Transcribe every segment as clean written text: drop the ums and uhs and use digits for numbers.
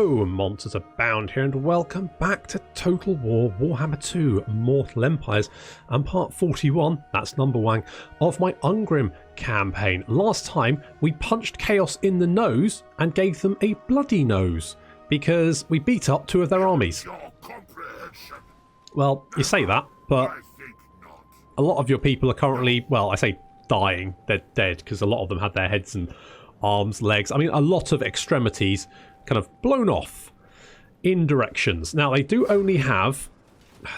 Hello, monsters abound here, and welcome back to Total War Warhammer 2 Mortal Empires and part 41, that's number 1, of my Ungrim campaign. Last time we punched Chaos in the nose and gave them a bloody nose because we beat up 2 of their armies. Well, you say that, but a lot of your people are currently, well, I say dying, they're dead because a lot of them had their heads and arms, legs, I mean a lot of extremities kind of blown off in directions. Now they do only have,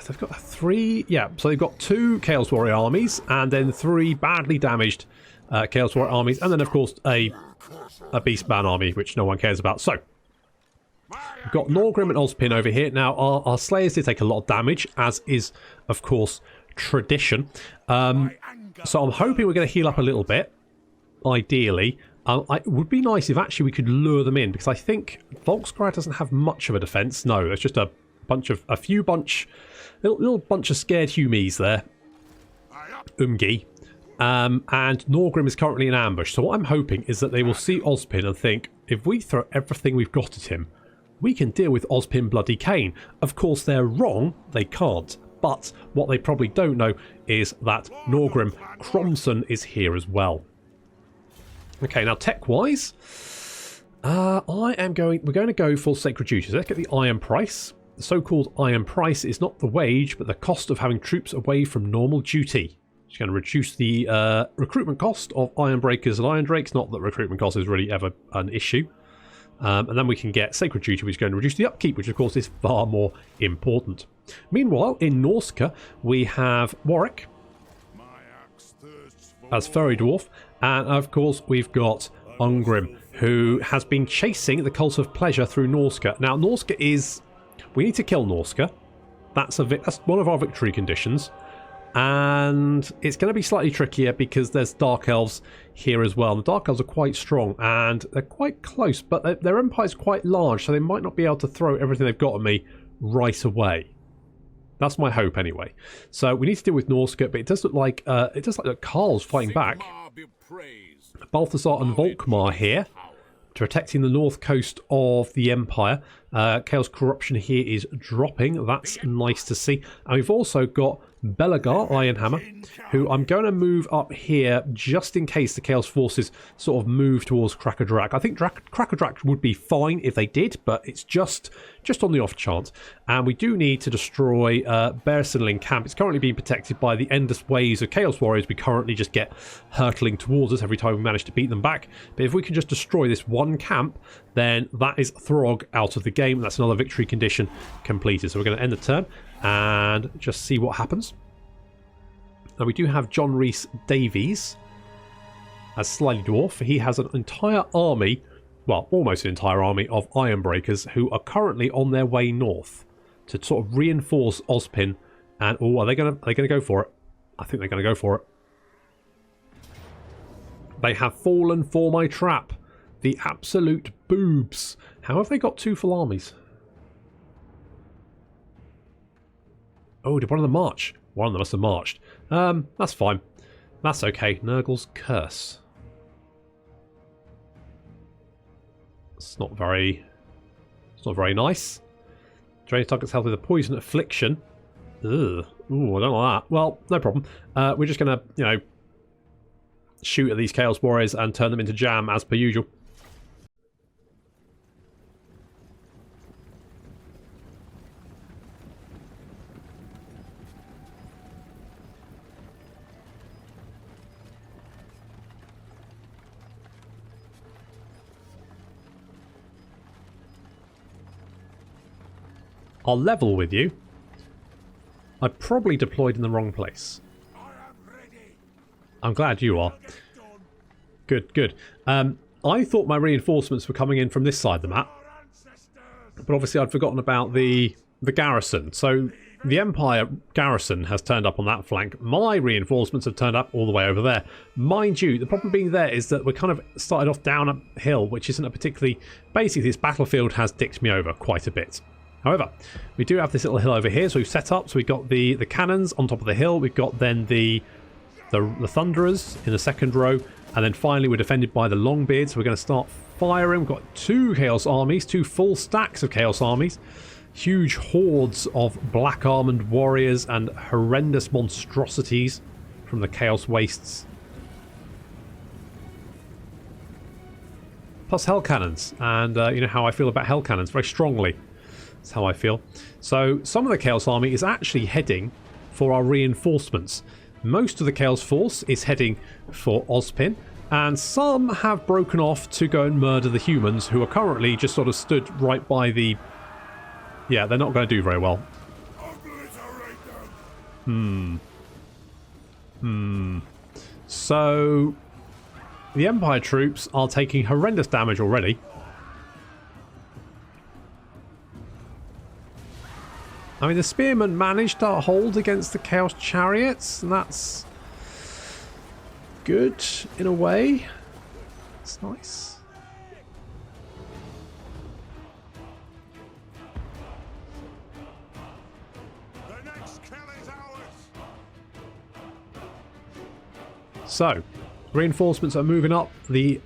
they've got 3, yeah, so they've got 2 Chaos Warrior armies and then 3 badly damaged Chaos Warrior armies, and then of course a Beastman army, which no one cares about. So we've got Ungrim and Ozpin over here. Now our Slayers did take a lot of damage, as is of course tradition. So I'm hoping we're going to heal up a little bit, ideally. It would be nice if actually we could lure them in, because I think Volkskrad doesn't have much of a defence. No, it's just a few bunch of scared humies there. Umgi. And Ungrim is currently in ambush. So what I'm hoping is that they will see Ozpin and think, if we throw everything we've got at him, we can deal with Ozpin Bloody Cain. Of course they're wrong, they can't. But what they probably don't know is that Ungrim Cromson is here as well. Okay, now tech-wise, we're going to go for Sacred Duties. Let's get the Iron Price. The so-called Iron Price is not the wage, but the cost of having troops away from normal duty. It's going to reduce the recruitment cost of Iron Breakers and Iron Drakes. Not that recruitment cost is really ever an issue. And then we can get Sacred Duty, which is going to reduce the upkeep, which of course is far more important. Meanwhile, in Norsca, we have Warwick as Furry Dwarf, and of course we've got Ungrim, who has been chasing the Cult of Pleasure through Norsca. Now Norsca is, we need to kill Norsca. That's one of our victory conditions, and it's going to be slightly trickier because there's Dark Elves here as well. The Dark Elves are quite strong and they're quite close, but their empire is quite large, so they might not be able to throw everything they've got at me right away. That's my hope anyway. So we need to deal with Norsca, but it does look like Karl's fighting back. Balthasar and Volkmar here, protecting the north coast of the Empire. Chaos Corruption here is dropping. That's nice to see. And we've also got Belagar Ironhammer, who I'm going to move up here just in case the Chaos Forces sort of move towards Krakadrak. I think Krakadrak would be fine if they did, but it's just on the off chance. And we do need to destroy Bearsenling Camp. It's currently being protected by the endless waves of Chaos Warriors. We currently just get hurtling towards us every time we manage to beat them back. But if we can just destroy this one camp, then that is Throg out of the game. That's another victory condition completed. So we're going to end the turn and just see what happens. Now we do have John Rhys Davies as Slyly Dwarf. He has an entire army, well, almost an entire army of Iron Breakers who are currently on their way north to sort of reinforce Ozpin. And oh, are they going to go for it? I think they're going to go for it. They have fallen for my trap. The absolute boobs. How have they got 2 full armies? Oh, did one of them march? One of them must have marched. That's fine. That's okay. Nurgle's Curse. It's not very nice. Drain target's health with a poison affliction. Ugh. Ooh, I don't like that. Well, no problem. We're just gonna, shoot at these Chaos Warriors and turn them into jam as per usual. I'll level with you. I probably deployed in the wrong place. I'm glad you are. Good, good. I thought my reinforcements were coming in from this side of the map, but obviously I'd forgotten about the garrison. So the Empire garrison has turned up on that flank. My reinforcements have turned up all the way over there. Mind you, the problem being there is that we're kind of started off down a hill, which isn't a particularly... Basically, this battlefield has dicked me over quite a bit. However, we do have this little hill over here, so we've set up. So we've got the cannons on top of the hill. We've got then the Thunderers in the second row. And then finally we're defended by the Longbeards. So we're going to start firing. We've got 2 Chaos armies, 2 full stacks of Chaos armies. Huge hordes of black armored warriors and horrendous monstrosities from the Chaos Wastes. Plus hell cannons, and you know how I feel about hell cannons, very strongly. That's how I feel. So some of the Chaos army is actually heading for our reinforcements. Most of the Chaos force is heading for Ozpin, and some have broken off to go and murder the humans who are currently just sort of stood right by the... Yeah, they're not going to do very well. So the Empire troops are taking horrendous damage already. I mean, the spearmen managed to hold against the Chaos chariots, and that's good in a way. It's nice. The next kill is ours. So, reinforcements are moving up. The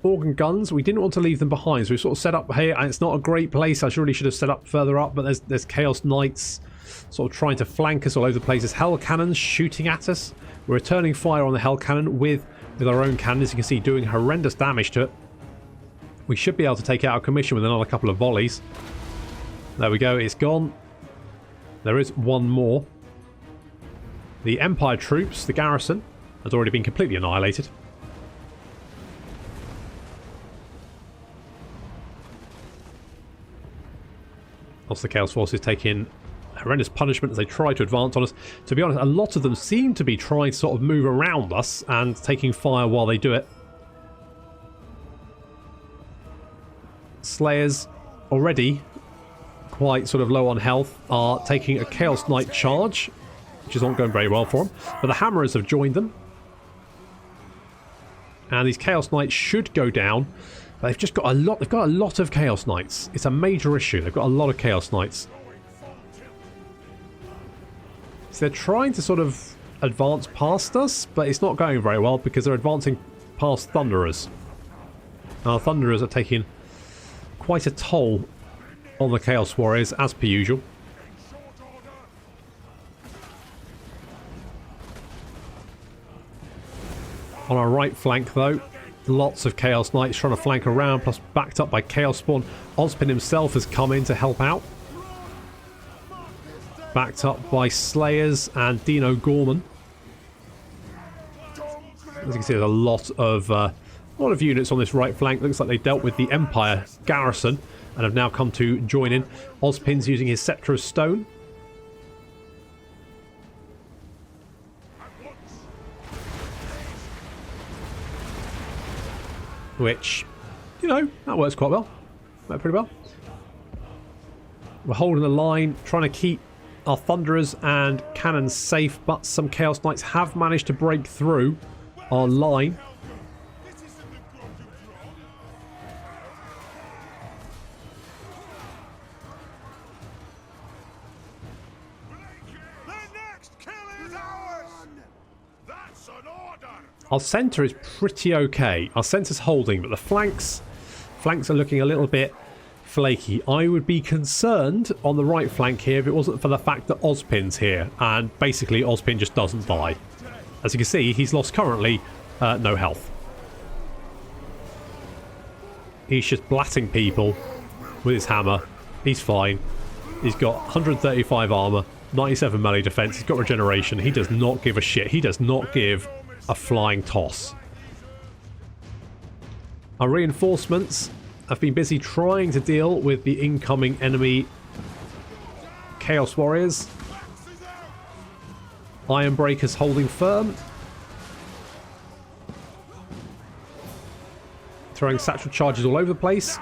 organ guns, we didn't want to leave them behind, so we sort of set up here, and it's not a great place. I really should have set up further up, but there's Chaos Knights sort of trying to flank us all over the place. There's Hell Cannons shooting at us. We're returning fire on the Hell Cannon with our own cannon, as you can see, doing horrendous damage to it. We should be able to take it out of commission with another couple of volleys. There we go, it's gone. There is one more. The Empire troops, the garrison, has already been completely annihilated. Also, the Chaos forces taking horrendous punishment as they try to advance on us. To be honest, a lot of them seem to be trying to sort of move around us and taking fire while they do it. Slayers, already quite sort of low on health, are taking a Chaos Knight charge, which is not going very well for them. But the Hammerers have joined them. And these Chaos Knights should go down. But they've just got a lot. They've got a lot of Chaos Knights. It's a major issue. They've got a lot of Chaos Knights. So they're trying to sort of advance past us, but it's not going very well because they're advancing past Thunderers. Now, Thunderers are taking quite a toll on the Chaos Warriors, as per usual. On our right flank, though, lots of Chaos Knights trying to flank around, plus backed up by Chaos Spawn. Ozpin himself has come in to help out. Backed up by Slayers and Dino Gorman. As you can see, there's a lot of units on this right flank. Looks like they dealt with the Empire garrison and have now come to join in. Ozpin's using his Scepter of Stone. Which, you know, that works quite well. Worked pretty well. We're holding the line, trying to keep our Thunderers and Cannons safe, but some Chaos Knights have managed to break through our line. Our centre is pretty okay. Our centre's holding, but the flanks are looking a little bit flaky. I would be concerned on the right flank here if it wasn't for the fact that Ozpin's here, and basically Ozpin just doesn't die. As you can see, he's lost currently no health. He's just blatting people with his hammer. He's fine. He's got 135 armour, 97 melee defence. He's got regeneration. He does not give a shit. He does not give a flying toss. Our reinforcements have been busy trying to deal with the incoming enemy Chaos Warriors. Ironbreaker's holding firm. Throwing satchel charges all over the place.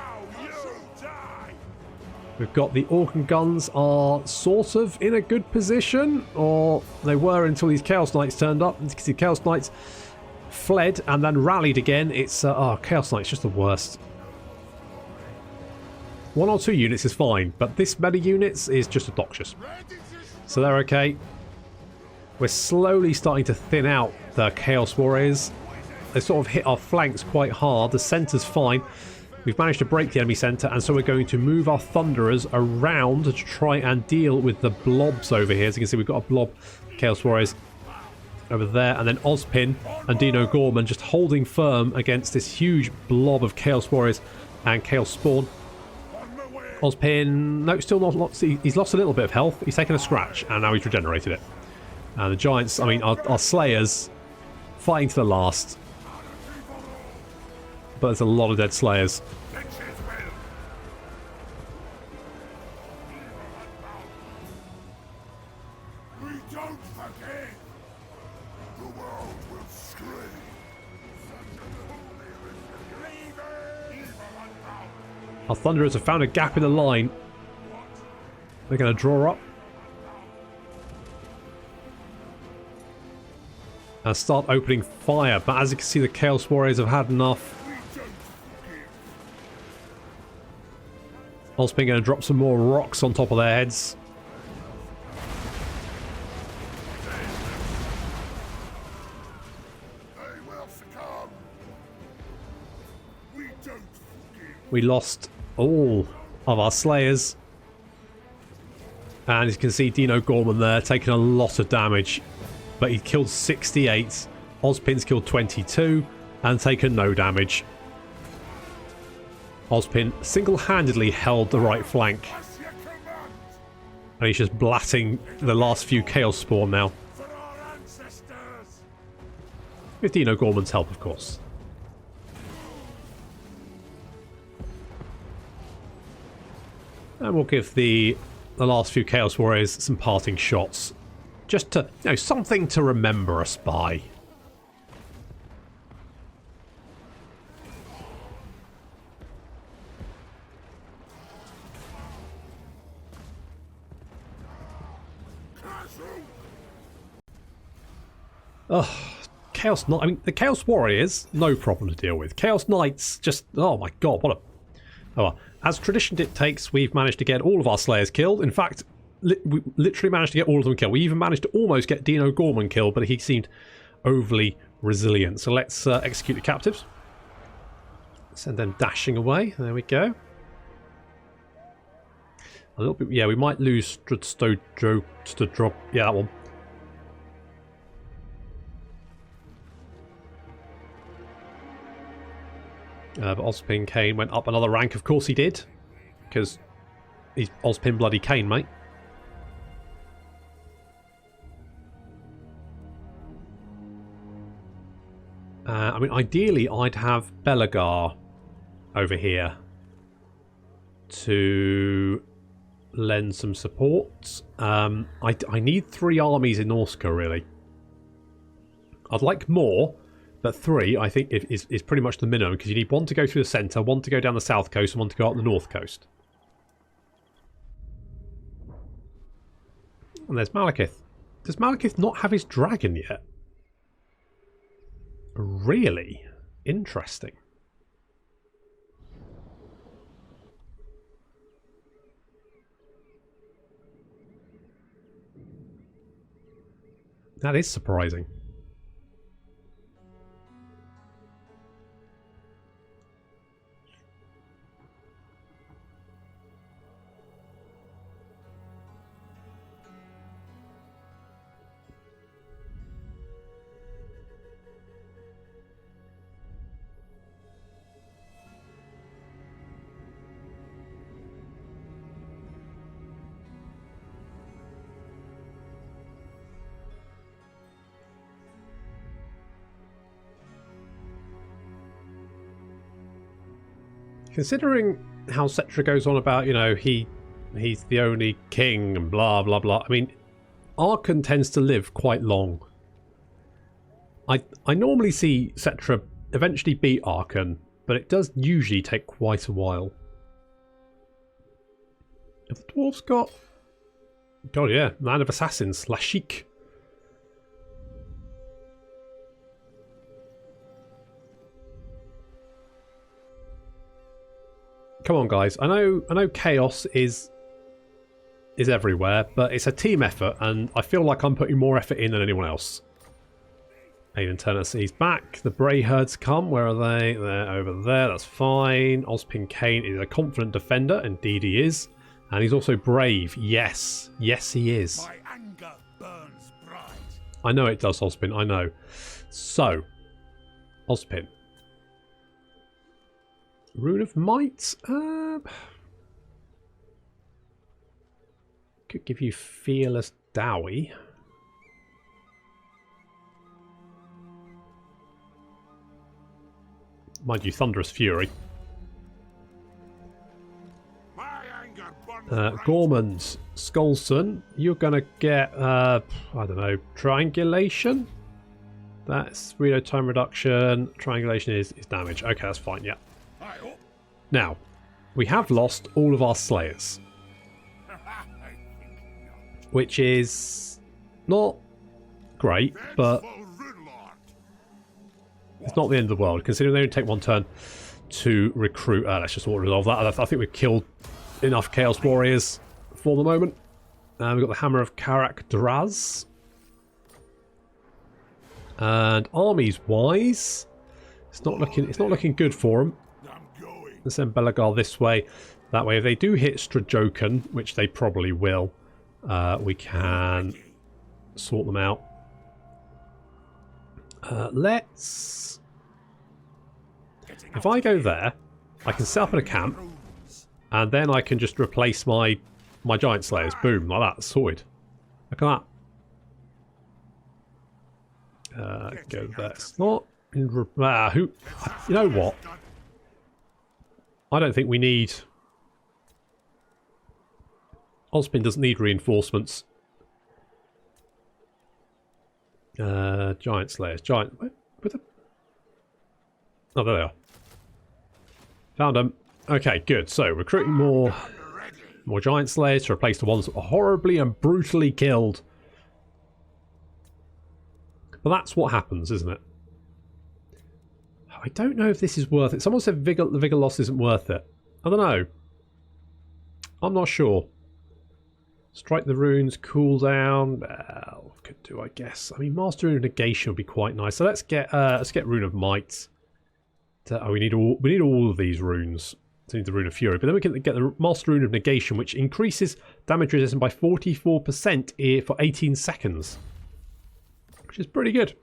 We've got the organ guns are sort of in a good position, or they were until these Chaos Knights turned up. And you can see Chaos Knights fled and then rallied again. It's Chaos Knights just the worst. 1 or 2 units is fine, but this many units is just obnoxious. So they're okay. We're slowly starting to thin out the Chaos Warriors. they sort of hit our flanks quite hard. The centre's fine. We've managed to break the enemy centre, and so we're going to move our Thunderers around to try and deal with the blobs over here. As you can see, we've got a blob Chaos Warriors over there, and then Ozpin and Dino Gorman just holding firm against this huge blob of Chaos Warriors and Chaos Spawn. Ozpin, no, still not. He's lost a little bit of health. He's taken a scratch, and now he's regenerated it. And the Giants, I mean, our Slayers, fighting to the last. But there's a lot of dead Slayers. We don't forgive. The world will scream. Our Thunderers have found a gap in the line. They're going to draw up. And start opening fire. But as you can see, the Chaos Warriors have had enough. Ozpin going to drop some more rocks on top of their heads. They will succumb. We don't forgive. We lost all of our Slayers. And as you can see, Dino Gorman there taking a lot of damage. But he killed 68. Ozpin's killed 22 and taken no damage. Ozpin single-handedly held the right flank. And he's just blatting the last few Chaos Spawn now. With Dino Gorman's help, of course. And we'll give the last few Chaos Warriors some parting shots. Just to, you know, something to remember us by. Ugh, Chaos Knight. I mean, the Chaos Warriors, no problem to deal with. Chaos Knights, just, oh my god, what a... Oh well. As tradition dictates, we've managed to get all of our Slayers killed. In fact, we literally managed to get all of them killed. We even managed to almost get Dino Gorman killed, but he seemed overly resilient. So let's execute the captives. Send them dashing away. There we go. A little bit, yeah, we might lose drop. Yeah, that one. But Ozpin Kane went up another rank. Of course he did. Because he's Ozpin bloody Kane, mate. I mean, ideally I'd have Belagar over here to lend some support. I need 3 armies in Norsca, really. I'd like more. But 3, I think, is pretty much the minimum, because you need 1 to go through the centre, 1 to go down the south coast, and 1 to go up the north coast. And there's Malekith. Does Malekith not have his dragon yet? Really? Interesting. That is surprising. Considering how Cetra goes on about, you know, he's the only king and blah, blah, blah. I mean, Arkan tends to live quite long. I normally see Cetra eventually beat Arkan, but it does usually take quite a while. Have the Dwarfs got... God, yeah. Land of Assassins. Lashik. Come on, guys. I know chaos is everywhere, but it's a team effort, and I feel like I'm putting more effort in than anyone else. Aiden Turner sees back. The Bray herds come. Where are they? They're over there. That's fine. Ozpin Kane is a confident defender. Indeed he is. And he's also brave. Yes. Yes, he is. My anger burns bright. I know it does, Ozpin. I know. So, Ozpin. Rune of Might. Could give you Fearless Dowie. Mind you, Thunderous Fury. My anger burns Gorman's Skolson. You're going to get, I don't know, Triangulation? That's reload time reduction. Triangulation is damage. Okay, that's fine, yeah. Now, we have lost all of our Slayers. Which is not great, but it's not the end of the world, considering they only take one turn to recruit. Let's just auto-resolve that. I think we've killed enough Chaos Warriors for the moment. We've got the Hammer of Karak Draz. And armies-wise, it's not looking good for them. Let's send Belagar this way. That way, if they do hit Strajokan, which they probably will, we can sort them out. Let's... If I go there, I can set up in a camp, and then I can just replace my Giant Slayers. Boom, like that. Sorted. Look at that. Go there. It's not... You know what? I don't think we need... Ozpin doesn't need reinforcements. Giant Slayers. Giant... Where the... Oh, there they are. Found them. Okay, good. So, recruiting more Giant Slayers to replace the ones that were horribly and brutally killed. But that's what happens, isn't it? I don't know if this is worth it. Someone said the Vigor loss isn't worth it. I don't know. I'm not sure. Strike the runes, cool down. Well, could do, I guess. I mean, Master Rune of Negation would be quite nice. So let's get Rune of Might. Oh, we need all of these runes. So we need the Rune of Fury, but then we can get the Master Rune of Negation, which increases damage resistance by 44% for 18 seconds, which is pretty good.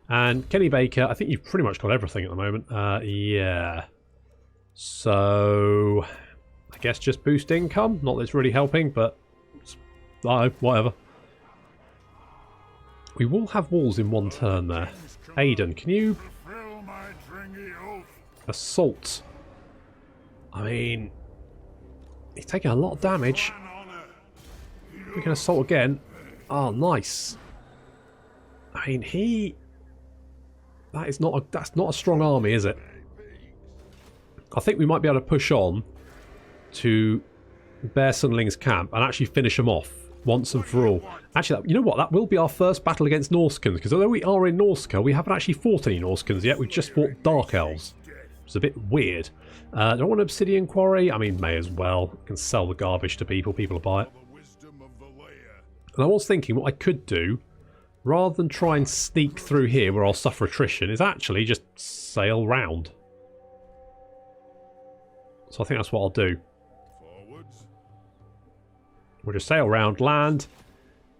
And Kenny Baker, I think you've pretty much got everything at the moment. Yeah. So I guess just boost income. Not that it's really helping, but whatever. We will have walls in one turn there. Aiden, can you assault? I mean, he's taking a lot of damage. We can assault again. Oh, nice. I mean, that's not a strong army, is it? I think we might be able to push on to Bear Sunling's camp and actually finish them off once and for all. Actually, you know what? That will be our first battle against Norscans, because although we are in Norsca, we haven't actually fought any Norscans yet. We've just fought Dark Elves. It's a bit weird. Do I want an Obsidian Quarry? I mean, may as well. I can sell the garbage to people. People will buy it. And I was thinking what I could do, rather than try and sneak through here where I'll suffer attrition, is actually just sail round. So I think that's what I'll do. We'll just sail round, land,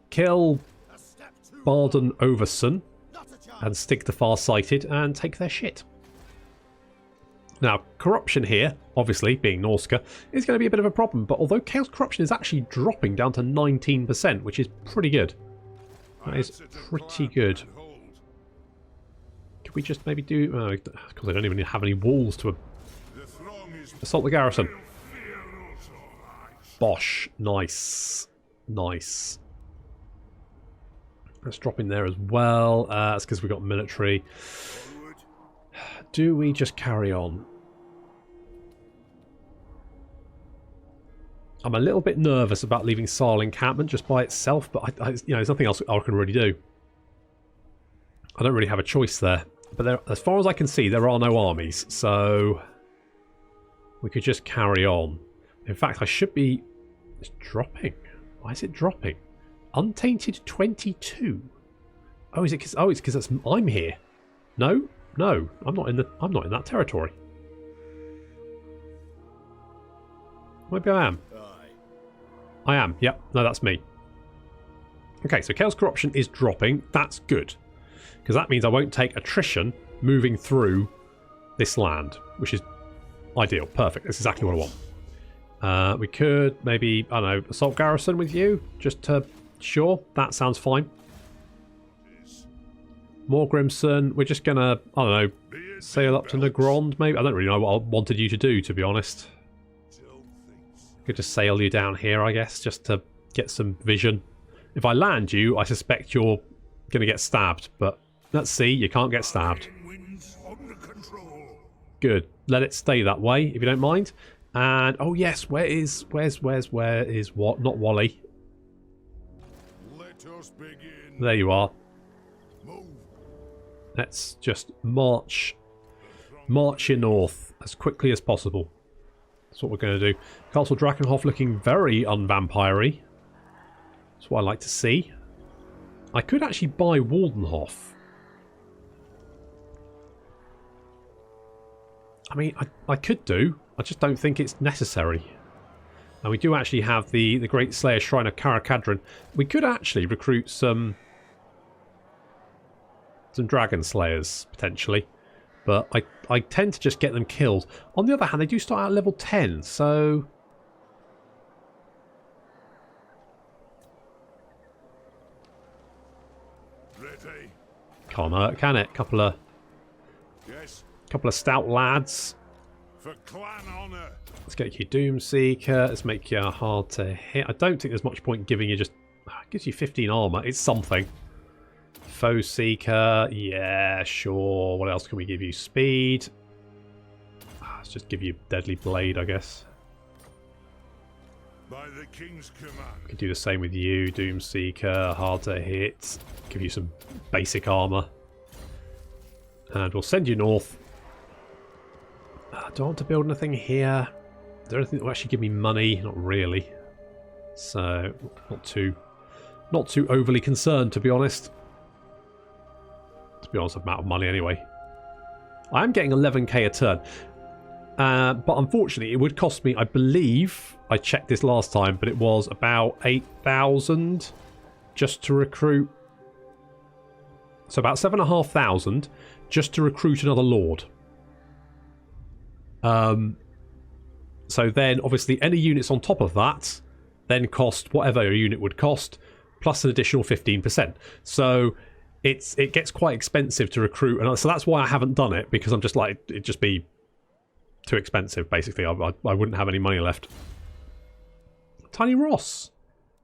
kill Barden Overson, and stick the Farsighted and take their shit. Now, corruption here, obviously, being Norsca, is going to be a bit of a problem, but although Chaos Corruption is actually dropping down to 19%, which is pretty good. That is pretty good. Could we just maybe do... because I don't even have any walls to assault the garrison. Bosh. Nice. Nice. Let's drop in there as well. That's because we've got military. Do we just carry on? I'm a little bit nervous about leaving Sarl encampment just by itself, but there's nothing else I can really do. I don't really have a choice there. But as far as I can see, there are no armies, so we could just carry on. In fact, I should be... It's dropping. Why is it dropping? Untainted 22. Oh, is it because... Oh, it's because I'm here. No, no, I'm not in that territory. Maybe I am. I am. Yep. No, that's me. Okay, so Chaos Corruption is dropping. That's good, because that means I won't take attrition moving through this land, which is ideal. Perfect. That's exactly what I want. We could maybe, I don't know, assault garrison with you, just to... Sure, that sounds fine. More Grimson. We're just gonna, I don't know, sail up to Negrond, maybe? I don't really know what I wanted you to do, to be honest. Could just sail you down here, I guess, just to get some vision. If I land you, I suspect you're gonna get stabbed, but let's see, you can't get stabbed. Good. Let it stay that way, if you don't mind. And, oh yes, where is what? Not Wally. Let us begin. There you are. Move. Let's just march you north as quickly as possible. That's what we're going to do. Castle Drakenhof looking very unvampire-y. That's what I like to see. I could actually buy Waldenhof. I mean, I could do. I just don't think it's necessary. And we do actually have the Great Slayer Shrine of Karakadrin. We could actually recruit some Dragon Slayers, potentially. But I tend to just get them killed. On the other hand, they do start at level 10, so... Ready. Can't hurt, can it? Couple of stout lads. For clan honor. Let's get you Doomseeker. Let's make you hard to hit. I don't think there's much point giving you just... It gives you 15 armor. It's something. Foe Seeker. Yeah, sure. What else can we give you? Speed. Let's just give you Deadly Blade, I guess. By the king's command. We can do the same with you. Doomseeker. Hard to hit. Give you some basic armor. And we'll send you north. Do I want to build anything here? Is there anything that will actually give me money? Not really. So, not too overly concerned, to be honest. To be honest, I'm out of money anyway. I am getting 11k a turn. But unfortunately, it would cost me, I believe, I checked this last time, but it was about 8,000 just to recruit. So about 7,500 just to recruit another lord. So then, obviously, any units on top of that then cost whatever a unit would cost, plus an additional 15%. So it gets quite expensive to recruit, and so that's why I haven't done it, because I'm just like, it'd just be too expensive, basically. I wouldn't have any money left. Tiny Ross,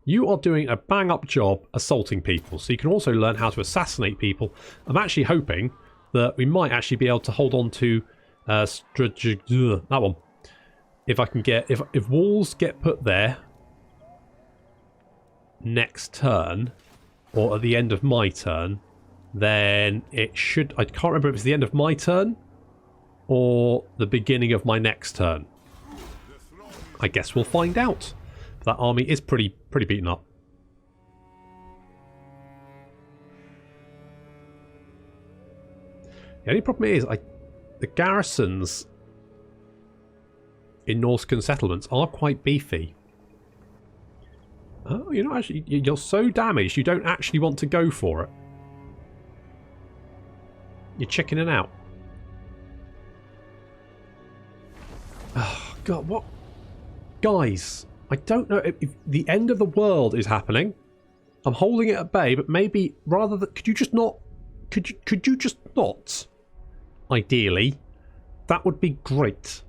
you are doing a bang-up job assaulting people, so you can also learn how to assassinate people. I'm actually hoping that we might actually be able to hold on to that one. If I can get, if walls get put there next turn, or at the end of my turn, then it should, I can't remember if it's the end of my turn or the beginning of my next turn. I guess we'll find out. That army is pretty beaten up. The only problem is the garrisons in Norscan settlements are quite beefy. Oh, you're not actually, you're so damaged you don't actually want to go for it. You're chickening out. Oh, God, what? Guys, I don't know if the end of the world is happening. I'm holding it at bay, but maybe rather than... Could you just not... Could you just not? Ideally. That would be great.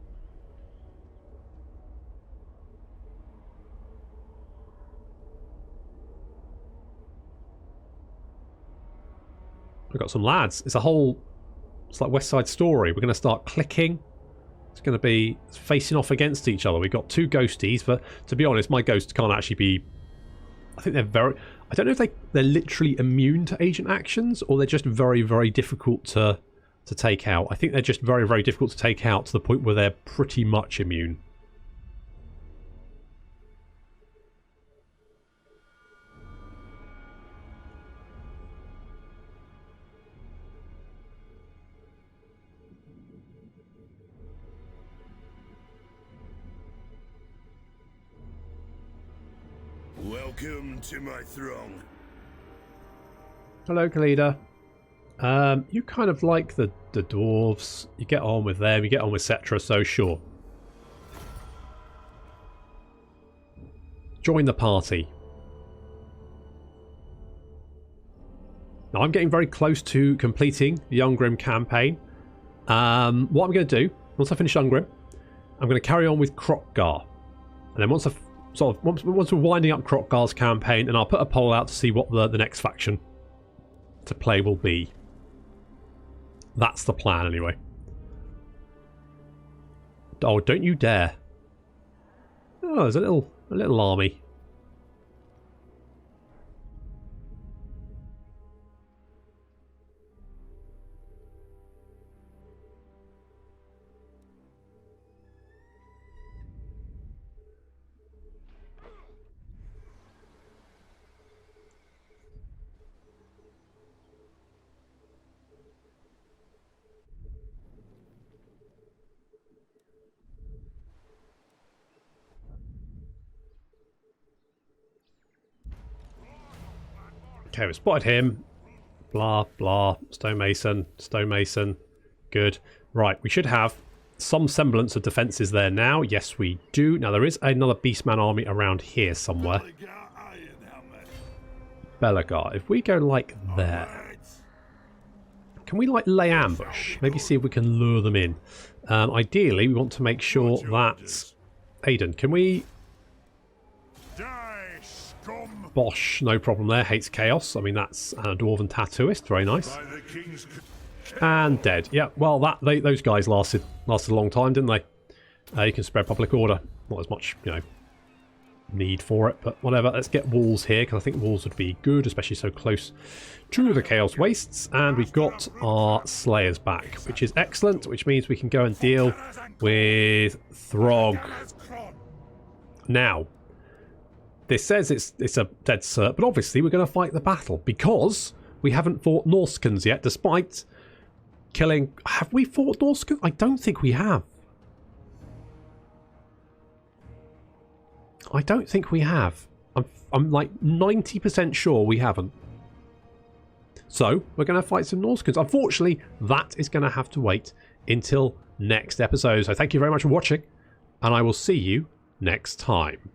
We've got some lads. It's a whole... It's like West Side Story. We're going to start clicking. It's going to be facing off against each other. We've got two ghosties, but to be honest, my ghosts can't actually be... I think they're very... I don't know if they're literally immune to agent actions, or they're just very, very difficult to take out. I think they're just very, very difficult to take out to the point where they're pretty much immune. Welcome to my throng. Hello, Khalida. You kind of like the dwarves. You get on with them. You get on with Cetra, so sure. Join the party. Now, I'm getting very close to completing the Ungrim campaign. What I'm going to do, once I finish Ungrim, I'm going to carry on with Kroq-Gar. And then once we're winding up Kroq-Gar's campaign, and I'll put a poll out to see what the next faction to play will be. That's the plan, anyway. Oh, don't you dare. Oh, there's a little army. Okay, we spotted him. Blah, blah. Stonemason. Stonemason. Good. Right, we should have some semblance of defences there now. Yes, we do. Now, there is another Beastman army around here somewhere. Belagar. If we go like there, can we like lay ambush? Maybe see if we can lure them in. Ideally, we want to make sure that... Aiden, can we... Bosh, no problem there. Hates chaos. I mean, that's a dwarven tattooist. Very nice. And dead. Yeah, well, those guys lasted a long time, didn't they? You can spread public order. Not as much, you know, need for it, but whatever. Let's get walls here, because I think walls would be good, especially so close to the Chaos Wastes. And we've got our Slayers back, which is excellent, which means we can go and deal with Throg. Now, this says it's a dead cert, but obviously we're going to fight the battle because we haven't fought Norscans yet, despite killing... Have we fought Norscans? I don't think we have. I don't think we have. I'm like 90% sure we haven't. So, we're going to fight some Norscans. Unfortunately, that is going to have to wait until next episode. So thank you very much for watching, and I will see you next time.